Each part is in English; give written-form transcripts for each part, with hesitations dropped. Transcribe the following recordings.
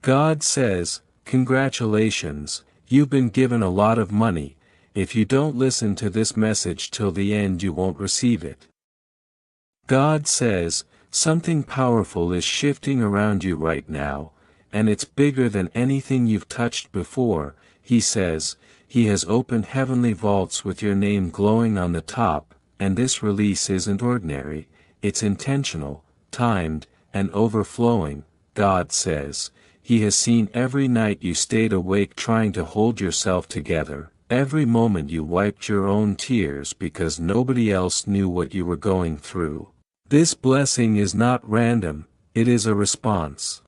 God says, congratulations, you've been given a lot of money. If you don't listen to this message till the end, you won't receive it. God says, something powerful is shifting around you right now, and it's bigger than anything you've touched before. He says, He has opened heavenly vaults with your name glowing on the top, and this release isn't ordinary, it's intentional, timed, and overflowing. God says, He has seen every night you stayed awake trying to hold yourself together, every moment you wiped your own tears because nobody else knew what you were going through. This blessing is not random, it is a response.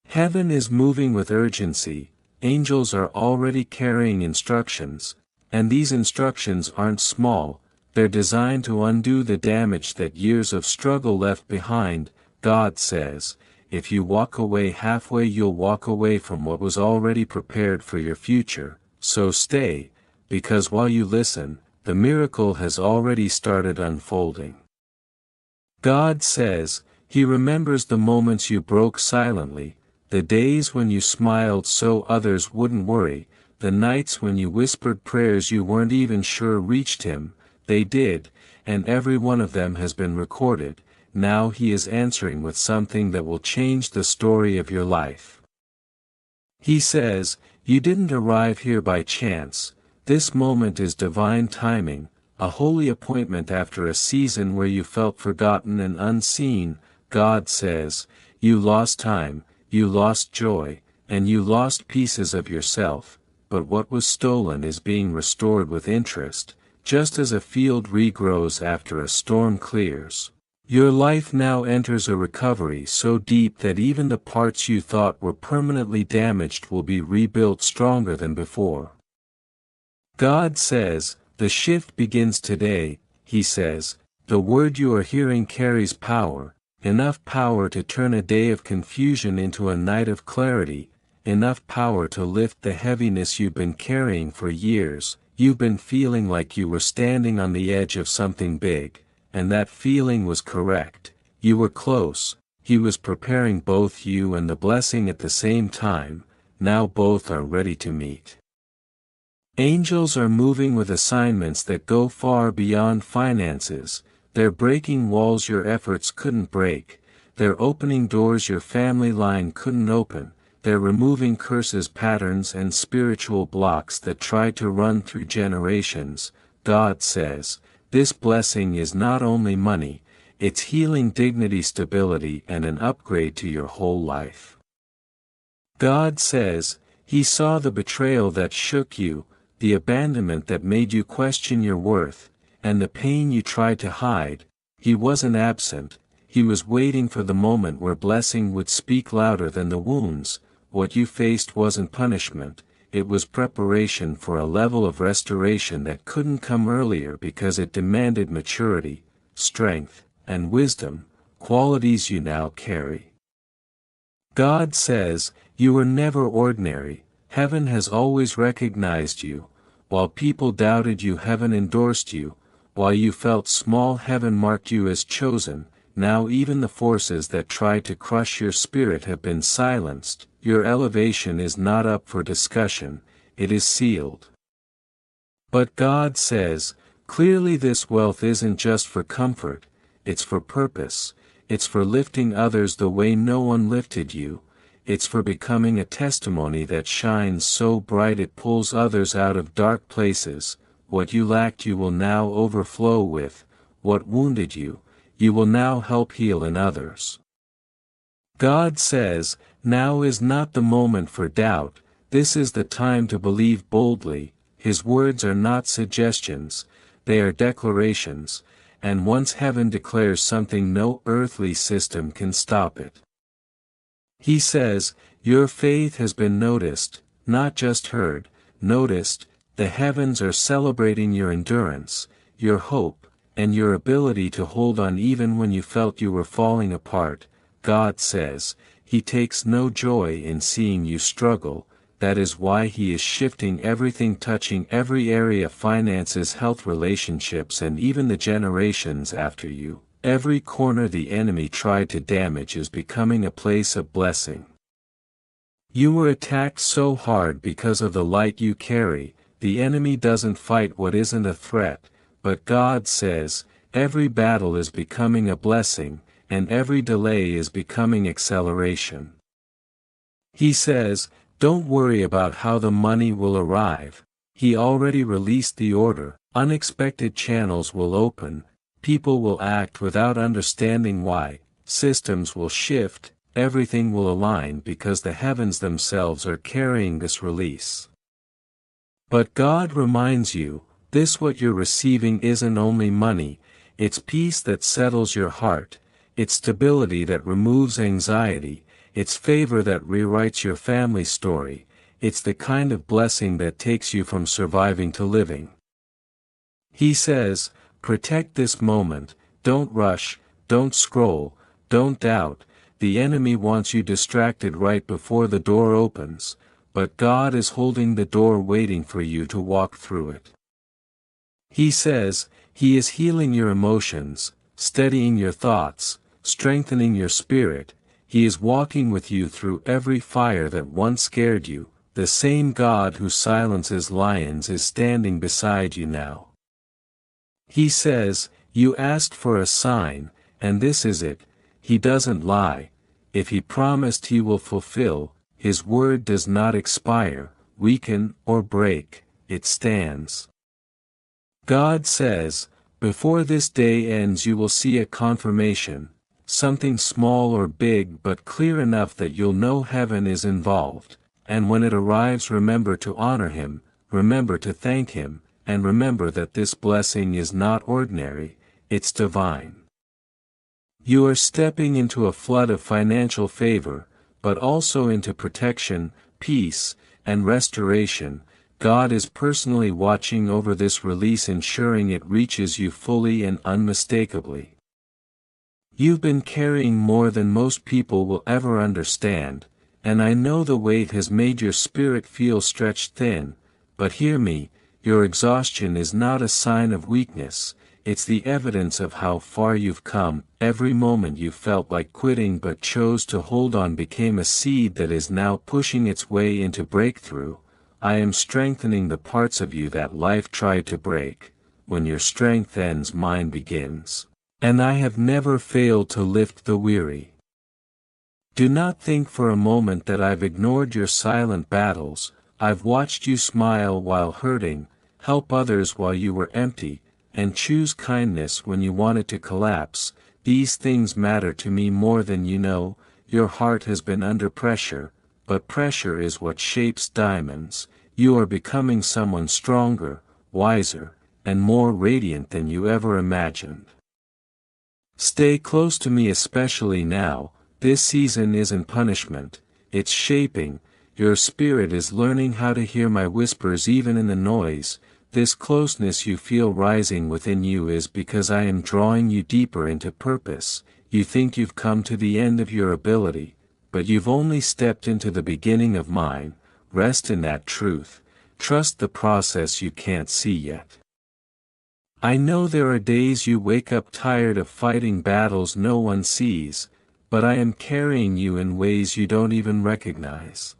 Heaven is moving with urgency, angels are already carrying instructions, and these instructions aren't small, they're designed to undo the damage that years of struggle left behind. God says, if you walk away halfway, you'll walk away from what was already prepared for your future. So stay, because while you listen, the miracle has already started unfolding. God says, He remembers the moments you broke silently, the days when you smiled so others wouldn't worry, the nights when you whispered prayers you weren't even sure reached Him. They did, and every one of them has been recorded. Now He is answering with something that will change the story of your life. He says, you didn't arrive here by chance, this moment is divine timing, a holy appointment after a season where you felt forgotten and unseen. God says, you lost time, you lost joy, and you lost pieces of yourself, but what was stolen is being restored with interest, just as a field regrows after a storm clears. Your life now enters a recovery so deep that even the parts you thought were permanently damaged will be rebuilt stronger than before. God says, the shift begins today. He says, the word you are hearing carries power, enough power to turn a day of confusion into a night of clarity, enough power to lift the heaviness you've been carrying for years. You've been feeling like you were standing on the edge of something big. And that feeling was correct, you were close. He was preparing both you and the blessing at the same time, now both are ready to meet. Angels are moving with assignments that go far beyond finances, they're breaking walls your efforts couldn't break, they're opening doors your family line couldn't open, they're removing curses, patterns and spiritual blocks that tried to run through generations. God says, this blessing is not only money, it's healing, dignity, stability, and an upgrade to your whole life. God says, He saw the betrayal that shook you, the abandonment that made you question your worth, and the pain you tried to hide. He wasn't absent, He was waiting for the moment where blessing would speak louder than the wounds. What you faced wasn't punishment. It was preparation for a level of restoration that couldn't come earlier because it demanded maturity, strength, and wisdom, qualities you now carry. God says, you were never ordinary, heaven has always recognized you. While people doubted you, heaven endorsed you. While you felt small, heaven marked you as chosen. Now even the forces that tried to crush your spirit have been silenced. Your elevation is not up for discussion, it is sealed. But God says, clearly this wealth isn't just for comfort, it's for purpose, it's for lifting others the way no one lifted you, it's for becoming a testimony that shines so bright it pulls others out of dark places. What you lacked you will now overflow with, what wounded you will now help heal in others. God says, now is not the moment for doubt, this is the time to believe boldly. His words are not suggestions, they are declarations, and once heaven declares something, no earthly system can stop it. He says, your faith has been noticed, not just heard, noticed. The heavens are celebrating your endurance, your hope, and your ability to hold on even when you felt you were falling apart. God says, He takes no joy in seeing you struggle, that is why He is shifting everything, touching every area: finances, health, relationships, and even the generations after you. Every corner the enemy tried to damage is becoming a place of blessing. You were attacked so hard because of the light you carry. The enemy doesn't fight what isn't a threat, but God says, every battle is becoming a blessing, and every delay is becoming acceleration. He says, don't worry about how the money will arrive. He already released the order. Unexpected channels will open, people will act without understanding why, systems will shift, everything will align because the heavens themselves are carrying this release. But God reminds you, this what you're receiving isn't only money, it's peace that settles your heart, it's stability that removes anxiety, it's favor that rewrites your family story, it's the kind of blessing that takes you from surviving to living. He says, protect this moment, don't rush, don't scroll, don't doubt, the enemy wants you distracted right before the door opens, but God is holding the door waiting for you to walk through it. He says, He is healing your emotions, steadying your thoughts, strengthening your spirit, He is walking with you through every fire that once scared you, the same God who silences lions is standing beside you now. He says, you asked for a sign, and this is it. He doesn't lie. If He promised He will fulfill, His word does not expire, weaken, or break, it stands. God says, before this day ends you will see a confirmation, something small or big but clear enough that you'll know heaven is involved, and when it arrives remember to honor Him, remember to thank Him, and remember that this blessing is not ordinary, it's divine. You are stepping into a flood of financial favor, but also into protection, peace, and restoration. God is personally watching over this release, ensuring it reaches you fully and unmistakably. You've been carrying more than most people will ever understand, and I know the weight has made your spirit feel stretched thin, but hear me, your exhaustion is not a sign of weakness, it's the evidence of how far you've come. Every moment you felt like quitting but chose to hold on became a seed that is now pushing its way into breakthrough. I am strengthening the parts of you that life tried to break. When your strength ends, mine begins. And I have never failed to lift the weary. Do not think for a moment that I've ignored your silent battles. I've watched you smile while hurting, help others while you were empty, and choose kindness when you wanted to collapse. These things matter to me more than you know. Your heart has been under pressure, but pressure is what shapes diamonds. You are becoming someone stronger, wiser, and more radiant than you ever imagined. Stay close to me, especially now. This season isn't punishment, it's shaping. Your spirit is learning how to hear my whispers even in the noise. This closeness you feel rising within you is because I am drawing you deeper into purpose. You think you've come to the end of your ability, but you've only stepped into the beginning of mine. Rest in that truth. Trust the process you can't see yet. I know there are days you wake up tired of fighting battles no one sees, but I am carrying you in ways you don't even recognize.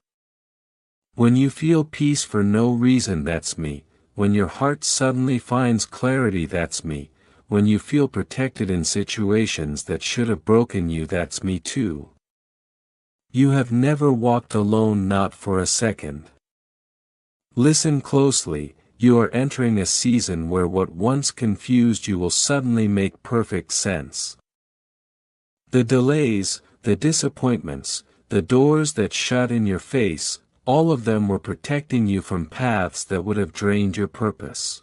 When you feel peace for no reason, that's me. When your heart suddenly finds clarity, that's me. When you feel protected in situations that should have broken you, that's me too. You have never walked alone, not for a second. Listen closely, you are entering a season where what once confused you will suddenly make perfect sense. The delays, the disappointments, the doors that shut in your face, all of them were protecting you from paths that would have drained your purpose.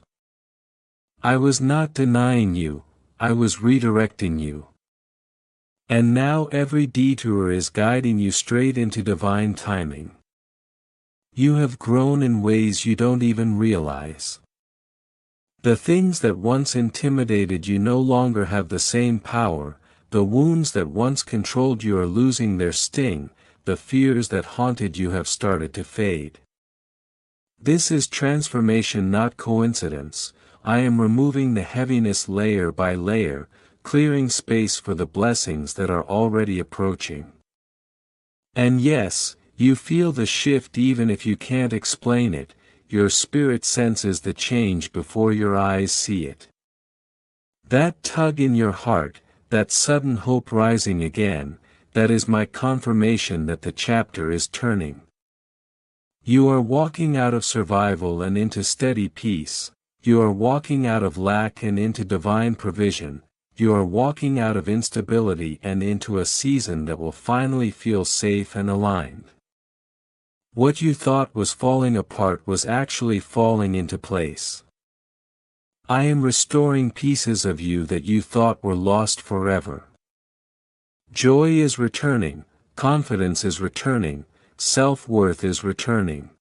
I was not denying you, I was redirecting you. And now every detour is guiding you straight into divine timing. You have grown in ways you don't even realize. The things that once intimidated you no longer have the same power, the wounds that once controlled you are losing their sting, the fears that haunted you have started to fade. This is transformation, not coincidence. I am removing the heaviness layer by layer, clearing space for the blessings that are already approaching. And yes, You feel the shift even if you can't explain it, your spirit senses the change before your eyes see it. That tug in your heart, that sudden hope rising again, that is my confirmation that the chapter is turning. You are walking out of survival and into steady peace. You are walking out of lack and into divine provision. You are walking out of instability and into a season that will finally feel safe and aligned. What you thought was falling apart was actually falling into place. I am restoring pieces of you that you thought were lost forever. Joy is returning, confidence is returning, self-worth is returning.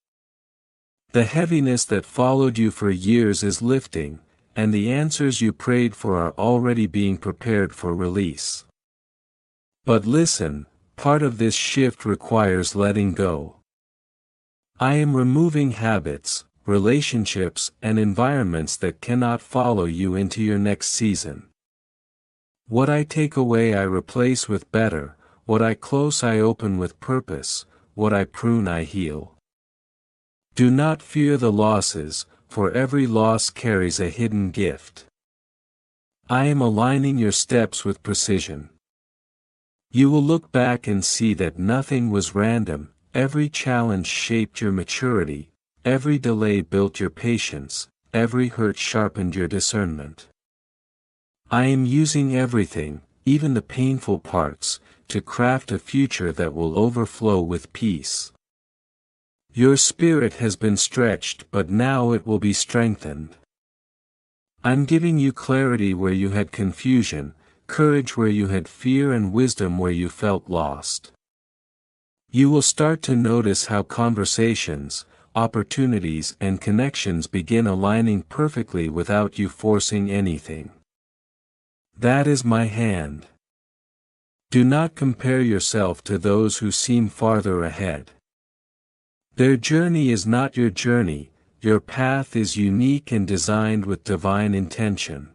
The heaviness that followed you for years is lifting, and the answers you prayed for are already being prepared for release. But listen, part of this shift requires letting go. I am removing habits, relationships, and environments that cannot follow you into your next season. What I take away I replace with better, what I close I open with purpose, what I prune I heal. Do not fear the losses, for every loss carries a hidden gift. I am aligning your steps with precision. You will look back and see that nothing was random. Every challenge shaped your maturity, every delay built your patience, every hurt sharpened your discernment. I am using everything, even the painful parts, to craft a future that will overflow with peace. Your spirit has been stretched, but now it will be strengthened. I'm giving you clarity where you had confusion, courage where you had fear, and wisdom where you felt lost. You will start to notice how conversations, opportunities, and connections begin aligning perfectly without you forcing anything. That is my hand. Do not compare yourself to those who seem farther ahead. Their journey is not your journey, your path is unique and designed with divine intention.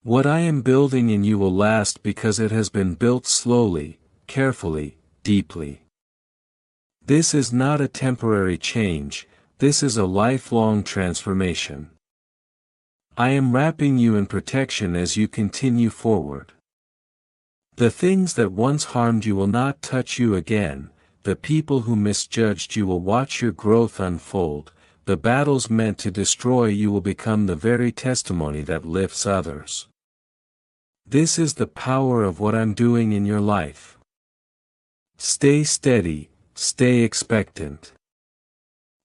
What I am building in you will last because it has been built slowly, carefully, deeply. This is not a temporary change, this is a lifelong transformation. I am wrapping you in protection as you continue forward. The things that once harmed you will not touch you again, the people who misjudged you will watch your growth unfold, the battles meant to destroy you will become the very testimony that lifts others. This is the power of what I'm doing in your life. Stay steady, stay expectant.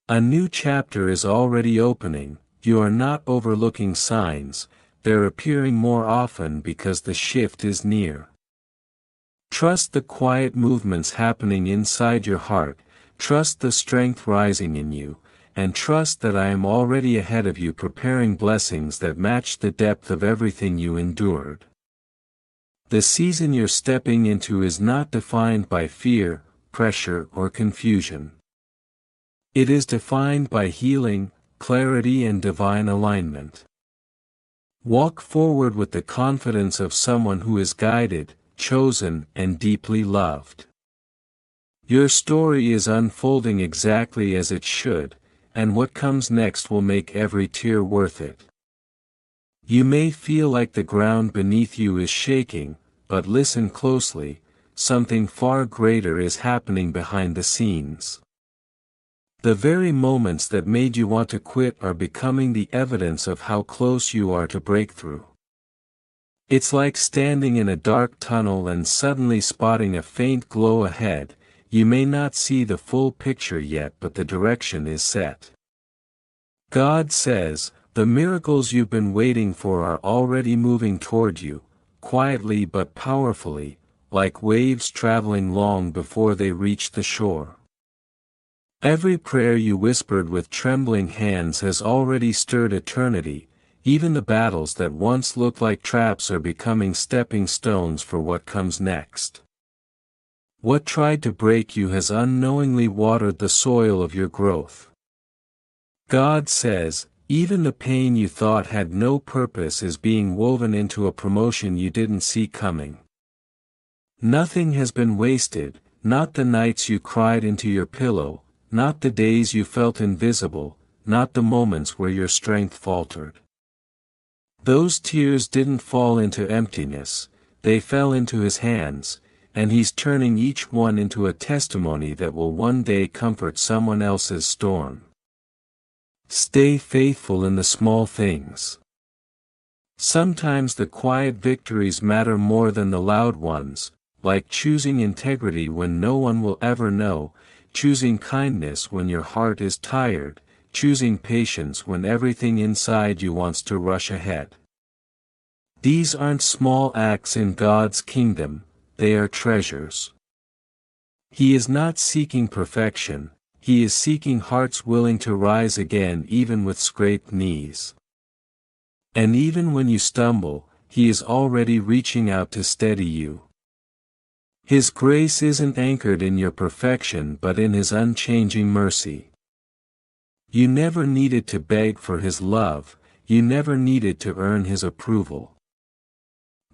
A new chapter is already opening. You are not overlooking signs, they're appearing more often because the shift is near. Trust the quiet movements happening inside your heart, trust the strength rising in you, and trust that I am already ahead of you preparing blessings that match the depth of everything you endured. The season you're stepping into is not defined by fear, pressure, or confusion. It is defined by healing, clarity, and divine alignment. Walk forward with the confidence of someone who is guided, chosen, and deeply loved. Your story is unfolding exactly as it should, and what comes next will make every tear worth it. You may feel like the ground beneath you is shaking, but listen closely, something far greater is happening behind the scenes. The very moments that made you want to quit are becoming the evidence of how close you are to breakthrough. It's like standing in a dark tunnel and suddenly spotting a faint glow ahead. You may not see the full picture yet, but the direction is set. God says, the miracles you've been waiting for are already moving toward you, quietly but powerfully, like waves traveling long before they reach the shore. Every prayer you whispered with trembling hands has already stirred eternity. Even the battles that once looked like traps are becoming stepping stones for what comes next. What tried to break you has unknowingly watered the soil of your growth. God says, even the pain you thought had no purpose is being woven into a promotion you didn't see coming. Nothing has been wasted, not the nights you cried into your pillow, not the days you felt invisible, not the moments where your strength faltered. Those tears didn't fall into emptiness, they fell into His hands, and He's turning each one into a testimony that will one day comfort someone else's storm. Stay faithful in the small things. Sometimes the quiet victories matter more than the loud ones, like choosing integrity when no one will ever know, choosing kindness when your heart is tired, choosing patience when everything inside you wants to rush ahead. These aren't small acts in God's kingdom, they are treasures. He is not seeking perfection, He is seeking hearts willing to rise again even with scraped knees. And even when you stumble, He is already reaching out to steady you. His grace isn't anchored in your perfection but in His unchanging mercy. You never needed to beg for His love, you never needed to earn His approval.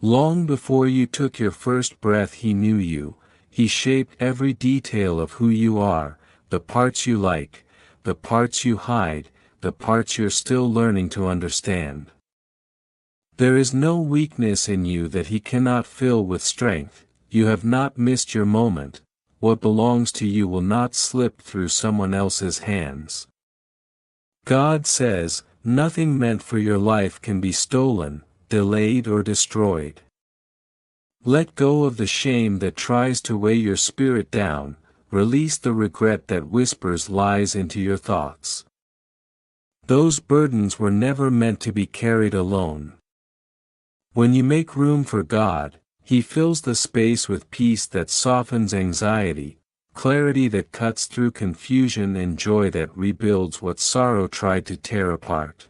Long before you took your first breath He knew you, He shaped every detail of who you are, the parts you like, the parts you hide, the parts you're still learning to understand. There is no weakness in you that He cannot fill with strength, you have not missed your moment, what belongs to you will not slip through someone else's hands. God says, nothing meant for your life can be stolen, delayed or destroyed. Let go of the shame that tries to weigh your spirit down, release the regret that whispers lies into your thoughts. Those burdens were never meant to be carried alone. When you make room for God, He fills the space with peace that softens anxiety, clarity that cuts through confusion and joy that rebuilds what sorrow tried to tear apart.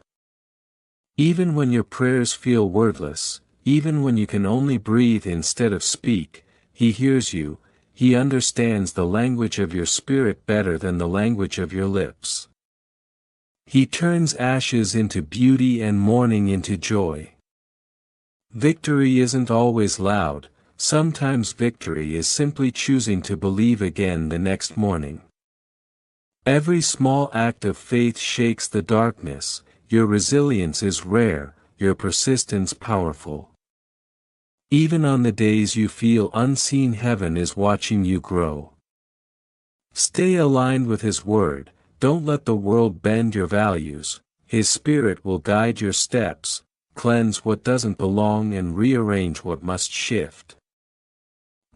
Even when your prayers feel wordless, even when you can only breathe instead of speak, He hears you, He understands the language of your spirit better than the language of your lips. He turns ashes into beauty and mourning into joy. Victory isn't always loud, sometimes victory is simply choosing to believe again the next morning. Every small act of faith shakes the darkness, your resilience is rare, your persistence powerful. Even on the days you feel unseen, heaven is watching you grow. Stay aligned with His word, don't let the world bend your values, His Spirit will guide your steps, cleanse what doesn't belong and rearrange what must shift.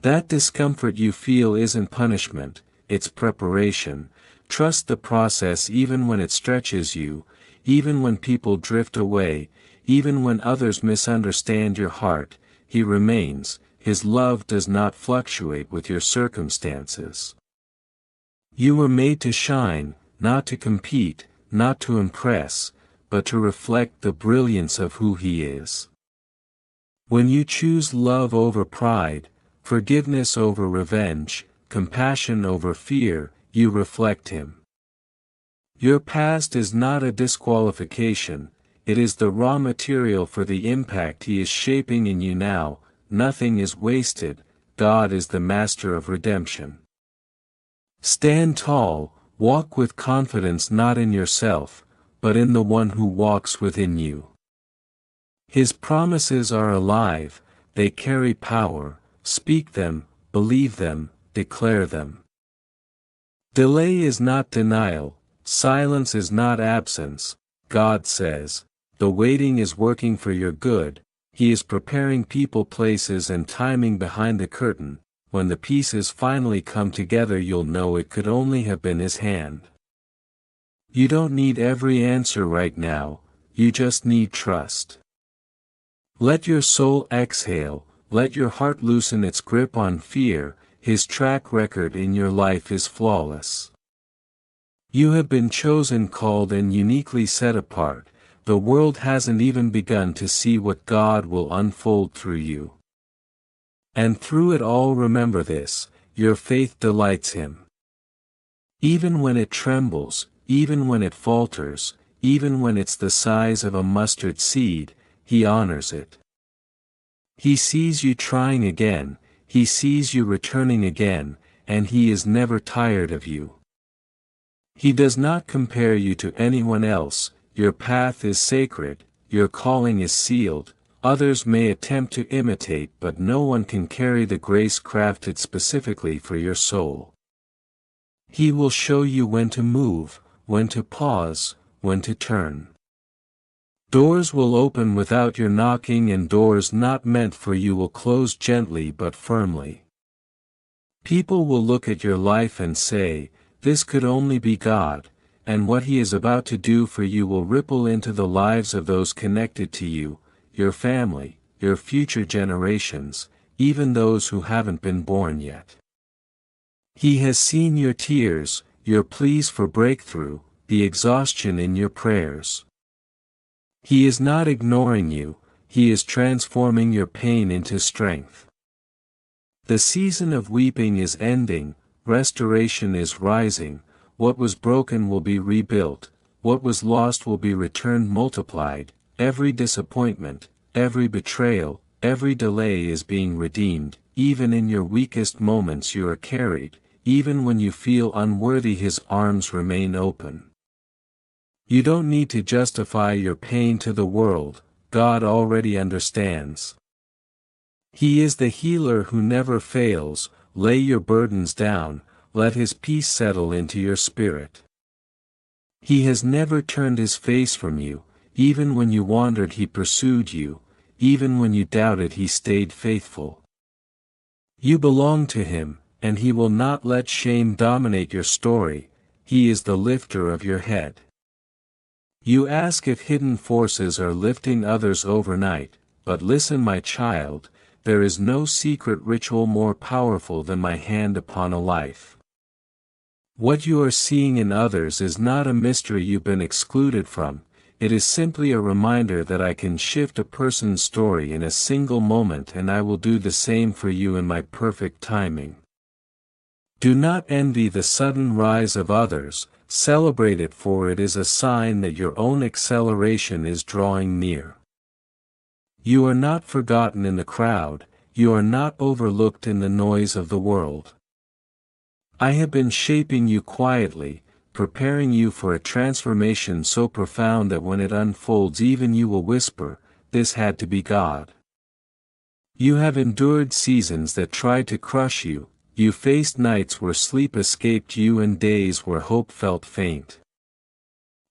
That discomfort you feel isn't punishment, it's preparation. Trust the process even when it stretches you, even when people drift away, even when others misunderstand your heart, He remains, His love does not fluctuate with your circumstances. You were made to shine, not to compete, not to impress, but to reflect the brilliance of who He is. When you choose love over pride, forgiveness over revenge, compassion over fear, you reflect Him. Your past is not a disqualification, it is the raw material for the impact He is shaping in you now. Nothing is wasted, God is the master of redemption. Stand tall, walk with confidence not in yourself, but in the One who walks within you. His promises are alive, they carry power, speak them, believe them, declare them. Delay is not denial, silence is not absence, God says, the waiting is working for your good, He is preparing people, places and timing behind the curtain. When the pieces finally come together you'll know it could only have been His hand. You don't need every answer right now, you just need trust. Let your soul exhale, let your heart loosen its grip on fear, His track record in your life is flawless. You have been chosen, called and uniquely set apart, the world hasn't even begun to see what God will unfold through you. And through it all remember this, your faith delights Him. Even when it trembles, even when it falters, even when it's the size of a mustard seed, He honors it. He sees you trying again, He sees you returning again, and He is never tired of you. He does not compare you to anyone else. Your path is sacred, your calling is sealed. Others may attempt to imitate, but no one can carry the grace crafted specifically for your soul. He will show you when to move, when to pause, when to turn. Doors will open without your knocking, and doors not meant for you will close gently but firmly. People will look at your life and say, "This could only be God," and what He is about to do for you will ripple into the lives of those connected to you, your family, your future generations, even those who haven't been born yet. He has seen your tears, your pleas for breakthrough, the exhaustion in your prayers. He is not ignoring you, He is transforming your pain into strength. The season of weeping is ending, restoration is rising. What was broken will be rebuilt, what was lost will be returned multiplied. Every disappointment, every betrayal, every delay is being redeemed. Even in your weakest moments you are carried. Even when you feel unworthy, His arms remain open. You don't need to justify your pain to the world, God already understands. He is the healer who never fails. Lay your burdens down, let His peace settle into your spirit. He has never turned His face from you. Even when you wandered He pursued you, even when you doubted He stayed faithful. You belong to Him, and He will not let shame dominate your story. He is the lifter of your head. You ask if hidden forces are lifting others overnight, but listen, my child, there is no secret ritual more powerful than my hand upon a life. What you are seeing in others is not a mystery you've been excluded from. It is simply a reminder that I can shift a person's story in a single moment, and I will do the same for you in my perfect timing. Do not envy the sudden rise of others, celebrate it, for it is a sign that your own acceleration is drawing near. You are not forgotten in the crowd, you are not overlooked in the noise of the world. I have been shaping you quietly, preparing you for a transformation so profound that when it unfolds even you will whisper, "This had to be God." You have endured seasons that tried to crush you, you faced nights where sleep escaped you and days where hope felt faint.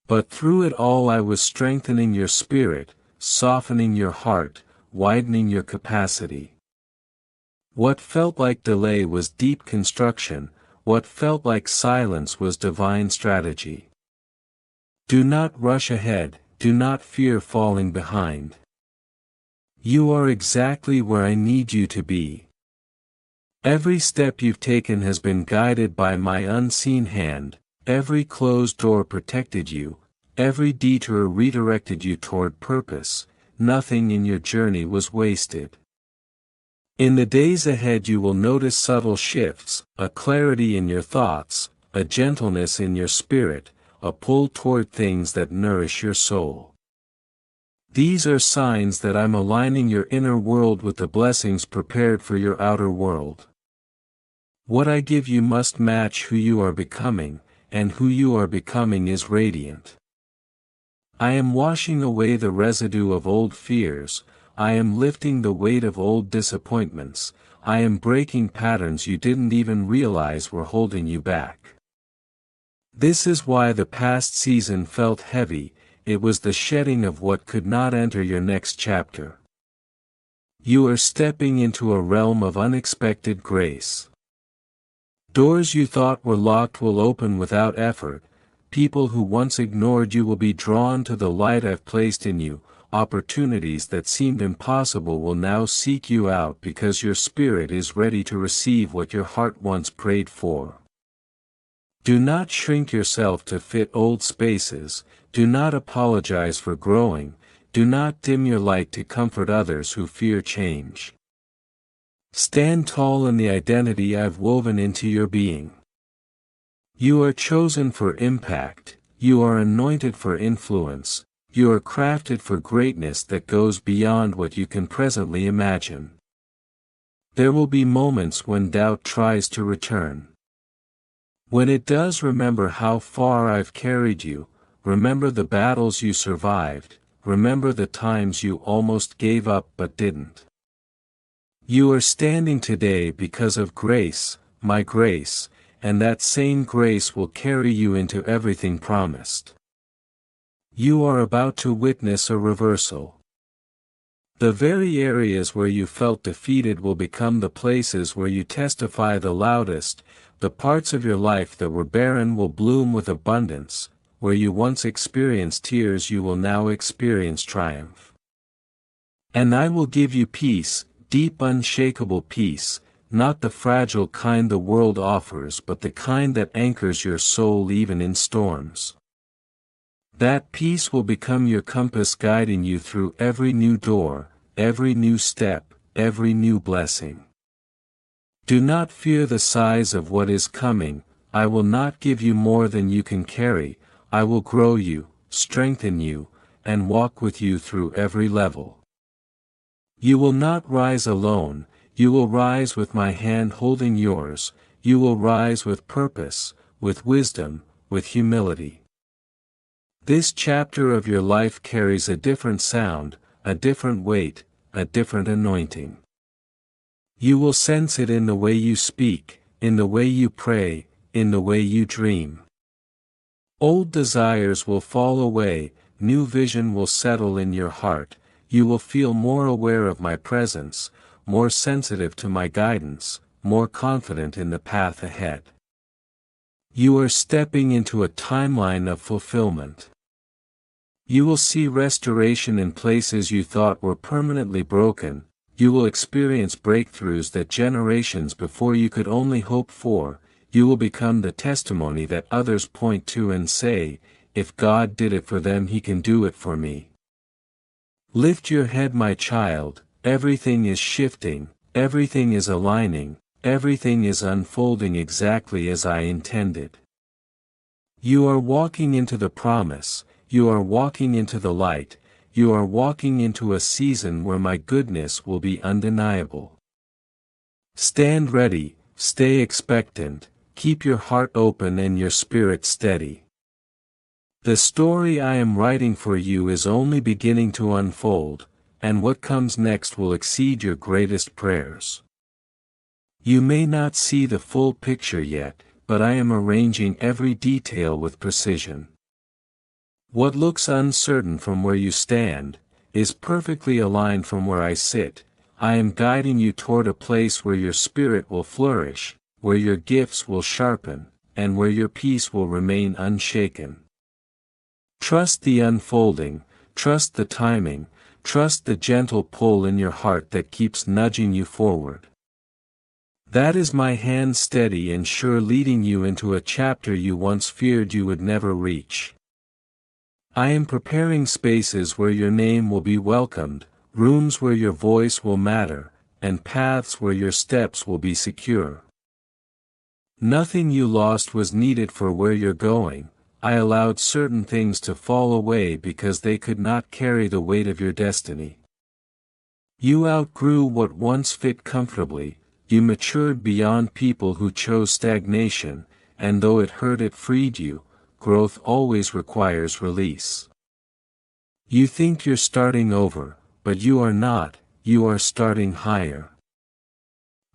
But through it all I was strengthening your spirit, softening your heart, widening your capacity. What felt like delay was deep construction. What felt like silence was divine strategy. Do not rush ahead, do not fear falling behind. You are exactly where I need you to be. Every step you've taken has been guided by my unseen hand, every closed door protected you, every detour redirected you toward purpose. Nothing in your journey was wasted. In the days ahead you will notice subtle shifts, a clarity in your thoughts, a gentleness in your spirit, a pull toward things that nourish your soul. These are signs that I'm aligning your inner world with the blessings prepared for your outer world. What I give you must match who you are becoming, and who you are becoming is radiant. I am washing away the residue of old fears, I am lifting the weight of old disappointments, I am breaking patterns you didn't even realize were holding you back. This is why the past season felt heavy, it was the shedding of what could not enter your next chapter. You are stepping into a realm of unexpected grace. Doors you thought were locked will open without effort, people who once ignored you will be drawn to the light I've placed in you. Opportunities that seemed impossible will now seek you out because your spirit is ready to receive what your heart once prayed for. Do not shrink yourself to fit old spaces, do not apologize for growing, do not dim your light to comfort others who fear change. Stand tall in the identity I've woven into your being. You are chosen for impact, you are anointed for influence. You are crafted for greatness that goes beyond what you can presently imagine. There will be moments when doubt tries to return. When it does, remember how far I've carried you, remember the battles you survived, remember the times you almost gave up but didn't. You are standing today because of grace, my grace, and that same grace will carry you into everything promised. You are about to witness a reversal. The very areas where you felt defeated will become the places where you testify the loudest. The parts of your life that were barren will bloom with abundance. Where you once experienced tears, you will now experience triumph. And I will give you peace, deep unshakable peace, not the fragile kind the world offers but the kind that anchors your soul even in storms. That peace will become your compass, guiding you through every new door, every new step, every new blessing. Do not fear the size of what is coming. I will not give you more than you can carry. I will grow you, strengthen you, and walk with you through every level. You will not rise alone, you will rise with my hand holding yours. You will rise with purpose, with wisdom, with humility. This chapter of your life carries a different sound, a different weight, a different anointing. You will sense it in the way you speak, in the way you pray, in the way you dream. Old desires will fall away, new vision will settle in your heart. You will feel more aware of my presence, more sensitive to my guidance, more confident in the path ahead. You are stepping into a timeline of fulfillment. You will see restoration in places you thought were permanently broken. You will experience breakthroughs that generations before you could only hope for. You will become the testimony that others point to and say, if God did it for them, He can do it for me. Lift your head, my child. Everything is shifting, everything is aligning, everything is unfolding exactly as I intended. You are walking into the promise, you are walking into the light, you are walking into a season where my goodness will be undeniable. Stand ready, stay expectant, keep your heart open and your spirit steady. The story I am writing for you is only beginning to unfold, and what comes next will exceed your greatest prayers. You may not see the full picture yet, but I am arranging every detail with precision. What looks uncertain from where you stand, is perfectly aligned from where I sit. I am guiding you toward a place where your spirit will flourish, where your gifts will sharpen, and where your peace will remain unshaken. Trust the unfolding, trust the timing, trust the gentle pull in your heart that keeps nudging you forward. That is my hand, steady and sure, leading you into a chapter you once feared you would never reach. I am preparing spaces where your name will be welcomed, rooms where your voice will matter, and paths where your steps will be secure. Nothing you lost was needed for where you're going. I allowed certain things to fall away because they could not carry the weight of your destiny. You outgrew what once fit comfortably, you matured beyond people who chose stagnation, and though it hurt, it freed you. Growth always requires release. You think you're starting over, but you are not, you are starting higher.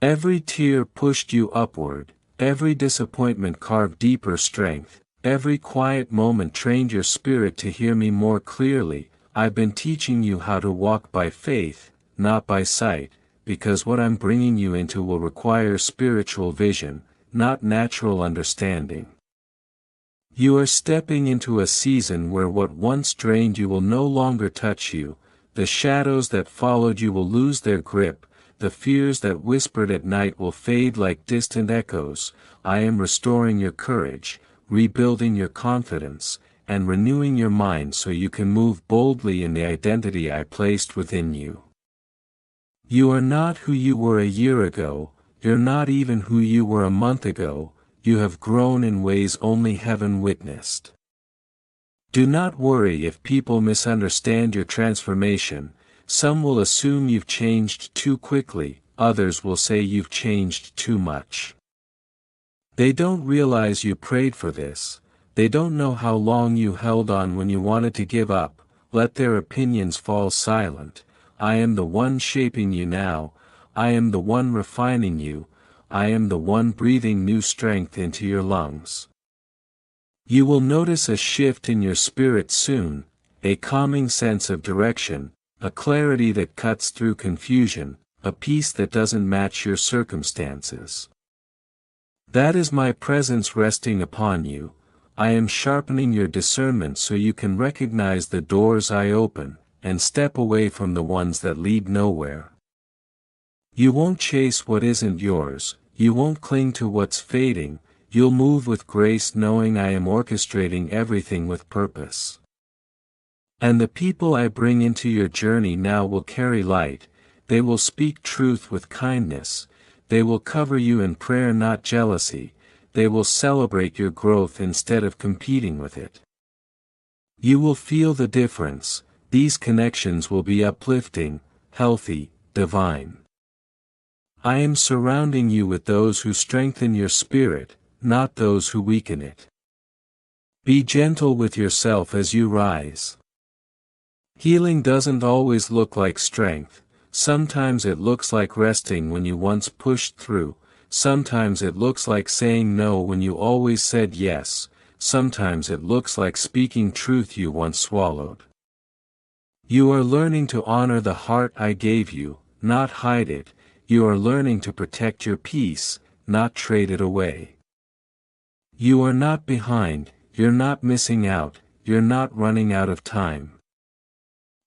Every tear pushed you upward, every disappointment carved deeper strength, every quiet moment trained your spirit to hear me more clearly. I've been teaching you how to walk by faith, not by sight, because what I'm bringing you into will require spiritual vision, not natural understanding. You are stepping into a season where what once drained you will no longer touch you, the shadows that followed you will lose their grip, the fears that whispered at night will fade like distant echoes. I am restoring your courage, rebuilding your confidence, and renewing your mind so you can move boldly in the identity I placed within you. You are not who you were a year ago, you're not even who you were a month ago. You have grown in ways only heaven witnessed. Do not worry if people misunderstand your transformation. Some will assume you've changed too quickly. others will say you've changed too much. They don't realize you prayed for this, they don't know how long you held on when you wanted to give up. Let their opinions fall silent. I am the one shaping you now, I am the one refining you, I am the one breathing new strength into your lungs. You will notice a shift in your spirit soon, a calming sense of direction, a clarity that cuts through confusion, a peace that doesn't match your circumstances. That is my presence resting upon you. I am sharpening your discernment so you can recognize the doors I open, and step away from the ones that lead nowhere. You won't chase what isn't yours, you won't cling to what's fading, you'll move with grace knowing I am orchestrating everything with purpose. And the people I bring into your journey now will carry light, they will speak truth with kindness, they will cover you in prayer not jealousy, they will celebrate your growth instead of competing with it. You will feel the difference, these connections will be uplifting, healthy, divine. I am surrounding you with those who strengthen your spirit, not those who weaken it. Be gentle with yourself as you rise. Healing doesn't always look like strength, sometimes it looks like resting when you once pushed through, sometimes it looks like saying no when you always said yes, sometimes it looks like speaking truth you once swallowed. You are learning to honor the heart I gave you, not hide it, you are learning to protect your peace, not trade it away. You are not behind, you're not missing out, you're not running out of time.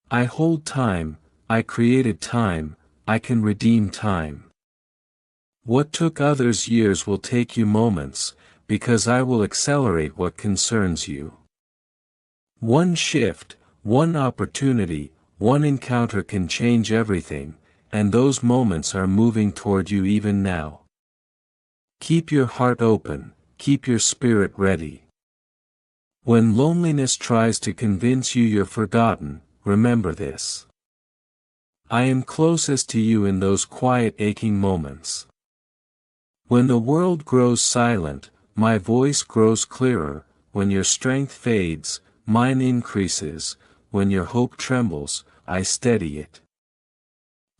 I hold time, I created time, I can redeem time. What took others years will take you moments, because I will accelerate what concerns you. One shift, one opportunity, one encounter can change everything, and those moments are moving toward you even now. Keep your heart open, keep your spirit ready. When loneliness tries to convince you you're forgotten, remember this. I am closest to you in those quiet aching moments. When the world grows silent, my voice grows clearer, when your strength fades, mine increases, when your hope trembles, I steady it.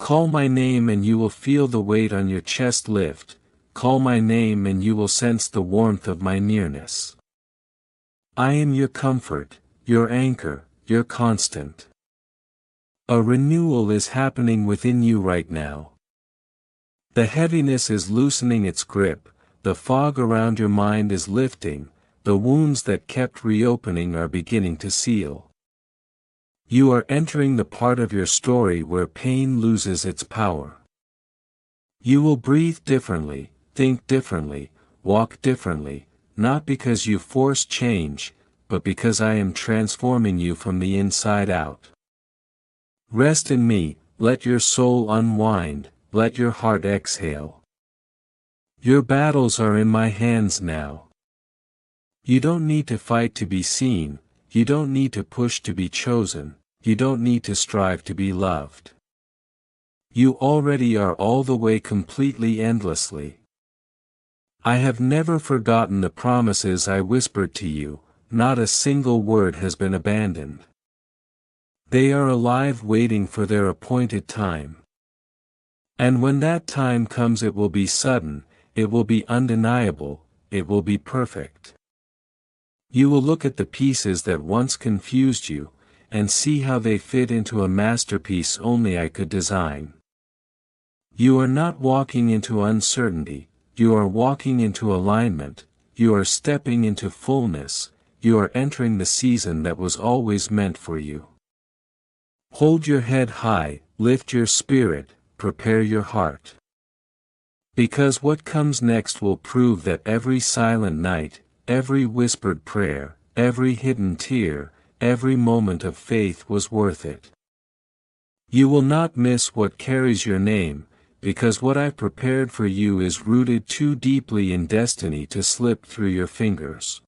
Call my name and you will feel the weight on your chest lift, call my name and you will sense the warmth of my nearness. I am your comfort, your anchor, your constant. A renewal is happening within you right now. The heaviness is loosening its grip, the fog around your mind is lifting, the wounds that kept reopening are beginning to seal. You are entering the part of your story where pain loses its power. You will breathe differently, think differently, walk differently, not because you force change, but because I am transforming you from the inside out. Rest in me, let your soul unwind, let your heart exhale. Your battles are in my hands now. You don't need to fight to be seen, you don't need to push to be chosen, you don't need to strive to be loved. You already are all the way completely endlessly. I have never forgotten the promises I whispered to you, not a single word has been abandoned. They are alive waiting for their appointed time. And when that time comes it will be sudden, it will be undeniable, it will be perfect. You will look at the pieces that once confused you, and see how they fit into a masterpiece only I could design. You are not walking into uncertainty, you are walking into alignment, you are stepping into fullness, you are entering the season that was always meant for you. Hold your head high, lift your spirit, prepare your heart. Because what comes next will prove that every silent night, every whispered prayer, every hidden tear, every moment of faith was worth it. You will not miss what carries your name, because what I've prepared for you is rooted too deeply in destiny to slip through your fingers.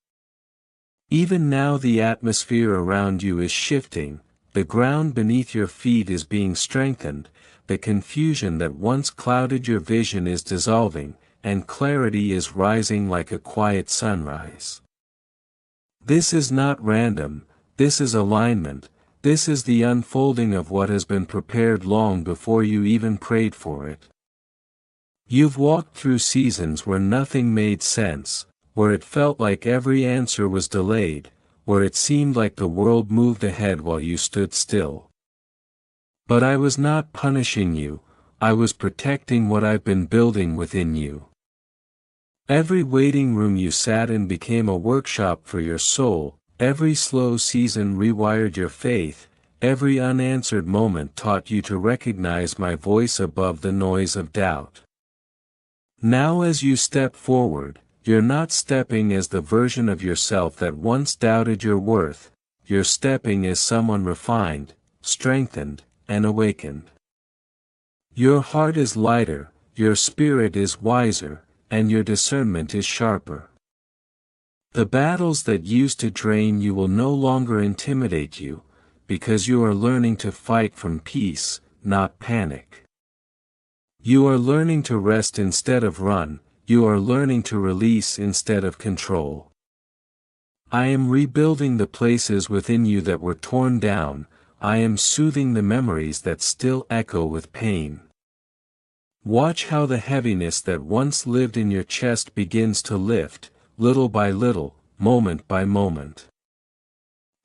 Even now the atmosphere around you is shifting, the ground beneath your feet is being strengthened, the confusion that once clouded your vision is dissolving, and clarity is rising like a quiet sunrise. This is not random, this is alignment, this is the unfolding of what has been prepared long before you even prayed for it. You've walked through seasons where nothing made sense, where it felt like every answer was delayed, where it seemed like the world moved ahead while you stood still. But I was not punishing you, I was protecting what I've been building within you. Every waiting room you sat in became a workshop for your soul, every slow season rewired your faith, every unanswered moment taught you to recognize my voice above the noise of doubt. Now as you step forward, you're not stepping as the version of yourself that once doubted your worth, you're stepping as someone refined, strengthened, and awakened. Your heart is lighter, your spirit is wiser, and your discernment is sharper. The battles that used to drain you will no longer intimidate you, because you are learning to fight from peace, not panic. You are learning to rest instead of run, you are learning to release instead of control. I am rebuilding the places within you that were torn down, I am soothing the memories that still echo with pain. Watch how the heaviness that once lived in your chest begins to lift, little by little, moment by moment.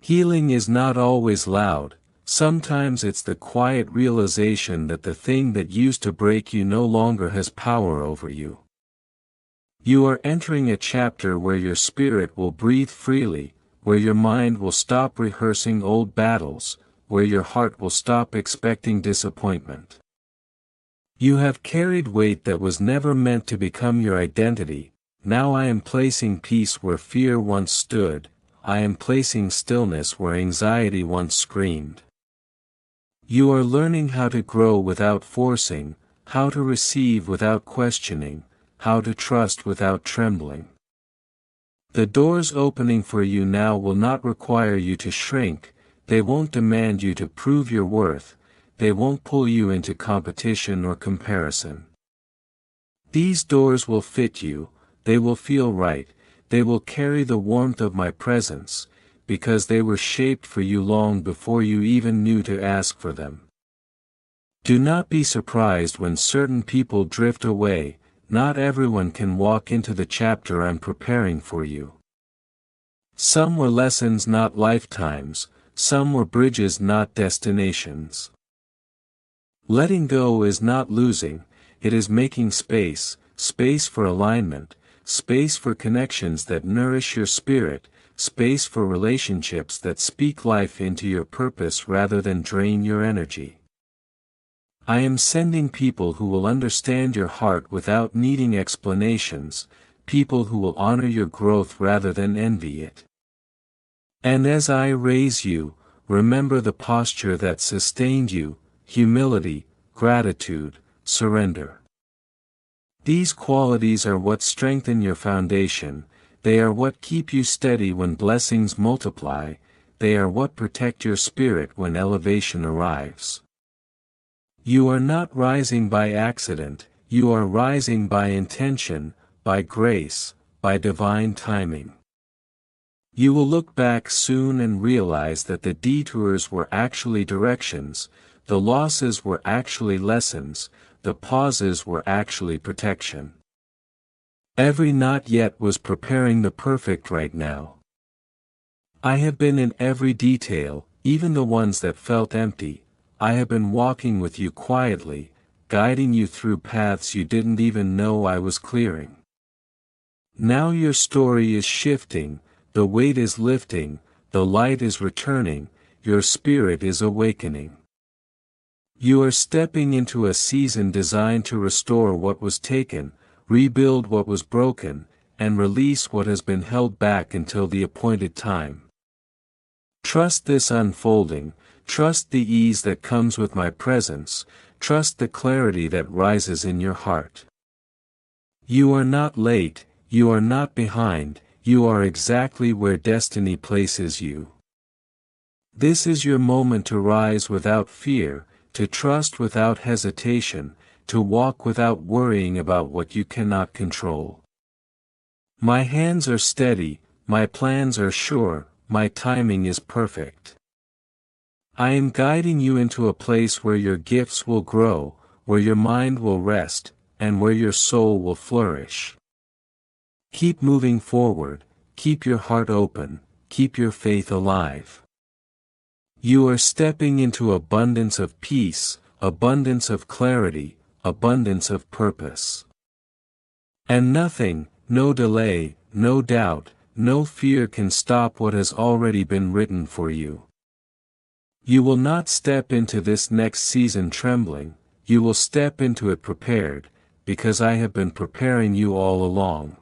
Healing is not always loud, sometimes it's the quiet realization that the thing that used to break you no longer has power over you. You are entering a chapter where your spirit will breathe freely, where your mind will stop rehearsing old battles, where your heart will stop expecting disappointment. You have carried weight that was never meant to become your identity, now I am placing peace where fear once stood, I am placing stillness where anxiety once screamed. You are learning how to grow without forcing, how to receive without questioning, how to trust without trembling. The doors opening for you now will not require you to shrink, they won't demand you to prove your worth, they won't pull you into competition or comparison. These doors will fit you, they will feel right, they will carry the warmth of my presence, because they were shaped for you long before you even knew to ask for them. Do not be surprised when certain people drift away, not everyone can walk into the chapter I'm preparing for you. Some were lessons not lifetimes, some were bridges not destinations. Letting go is not losing, it is making space, space for alignment, space for connections that nourish your spirit, space for relationships that speak life into your purpose rather than drain your energy. I am sending people who will understand your heart without needing explanations, people who will honor your growth rather than envy it. And as I raise you, remember the posture that sustained you, humility, gratitude, surrender. These qualities are what strengthen your foundation, they are what keep you steady when blessings multiply, they are what protect your spirit when elevation arrives. You are not rising by accident, you are rising by intention, by grace, by divine timing. You will look back soon and realize that the detours were actually directions, the losses were actually lessons, the pauses were actually protection. Every not yet was preparing the perfect right now. I have been in every detail, even the ones that felt empty. I have been walking with you quietly, guiding you through paths you didn't even know I was clearing. Now your story is shifting, the weight is lifting, the light is returning, your spirit is awakening. You are stepping into a season designed to restore what was taken, rebuild what was broken, and release what has been held back until the appointed time. Trust this unfolding, trust the ease that comes with my presence, trust the clarity that rises in your heart. You are not late, you are not behind, you are exactly where destiny places you. This is your moment to rise without fear, to trust without hesitation, to walk without worrying about what you cannot control. My hands are steady, my plans are sure, my timing is perfect. I am guiding you into a place where your gifts will grow, where your mind will rest, and where your soul will flourish. Keep moving forward, keep your heart open, keep your faith alive. You are stepping into abundance of peace, abundance of clarity, abundance of purpose. And nothing, no delay, no doubt, no fear can stop what has already been written for you. You will not step into this next season trembling, you will step into it prepared, because I have been preparing you all along.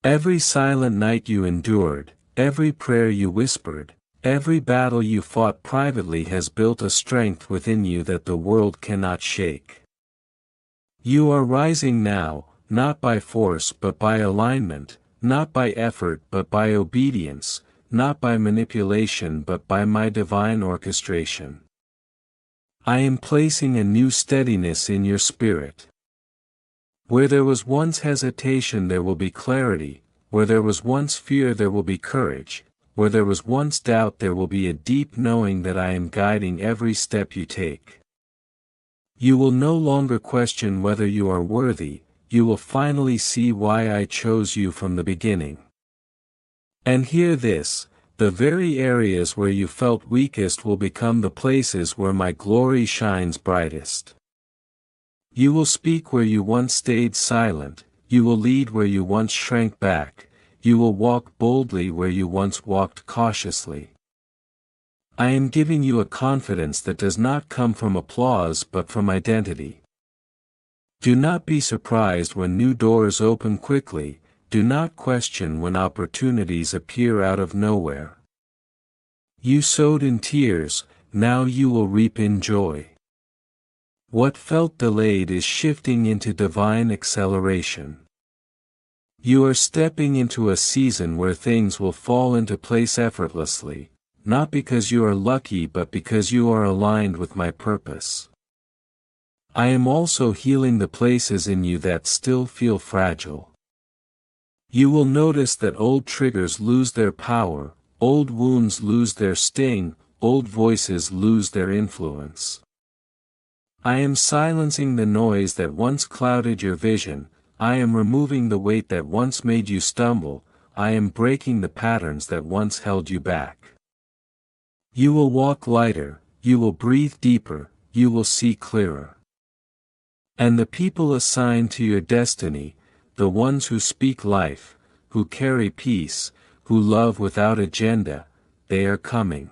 Every silent night you endured, every prayer you whispered, every battle you fought privately has built a strength within you that the world cannot shake. You are rising now, not by force but by alignment, not by effort but by obedience, not by manipulation but by my divine orchestration. I am placing a new steadiness in your spirit. Where there was once hesitation there will be clarity, where there was once fear there will be courage, where there was once doubt there will be a deep knowing that I am guiding every step you take. You will no longer question whether you are worthy, you will finally see why I chose you from the beginning. And hear this, the very areas where you felt weakest will become the places where my glory shines brightest. You will speak where you once stayed silent, you will lead where you once shrank back, you will walk boldly where you once walked cautiously. I am giving you a confidence that does not come from applause but from identity. Do not be surprised when new doors open quickly, do not question when opportunities appear out of nowhere. You sowed in tears, now you will reap in joy. What felt delayed is shifting into divine acceleration. You are stepping into a season where things will fall into place effortlessly, not because you are lucky but because you are aligned with my purpose. I am also healing the places in you that still feel fragile. You will notice that old triggers lose their power, old wounds lose their sting, old voices lose their influence. I am silencing the noise that once clouded your vision, I am removing the weight that once made you stumble, I am breaking the patterns that once held you back. You will walk lighter, you will breathe deeper, you will see clearer. And the people assigned to your destiny, the ones who speak life, who carry peace, who love without agenda, they are coming.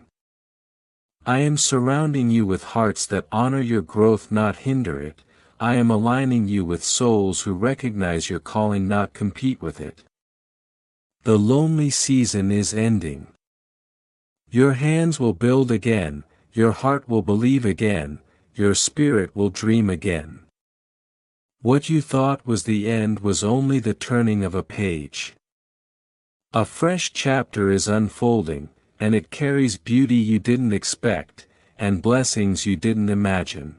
I am surrounding you with hearts that honor your growth not hinder it, I am aligning you with souls who recognize your calling not compete with it. The lonely season is ending. Your hands will build again, your heart will believe again, your spirit will dream again. What you thought was the end was only the turning of a page. A fresh chapter is unfolding, and it carries beauty you didn't expect, and blessings you didn't imagine.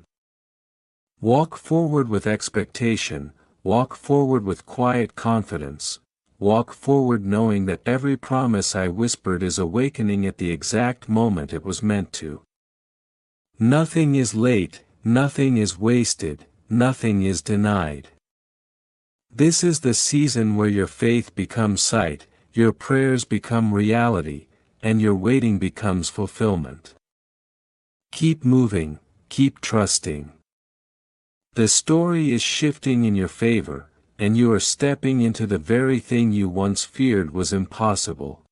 Walk forward with expectation, walk forward with quiet confidence, walk forward knowing that every promise I whispered is awakening at the exact moment it was meant to. Nothing is late, nothing is wasted, nothing is denied. This is the season where your faith becomes sight, your prayers become reality, and your waiting becomes fulfillment. Keep moving, keep trusting. The story is shifting in your favor, and you are stepping into the very thing you once feared was impossible.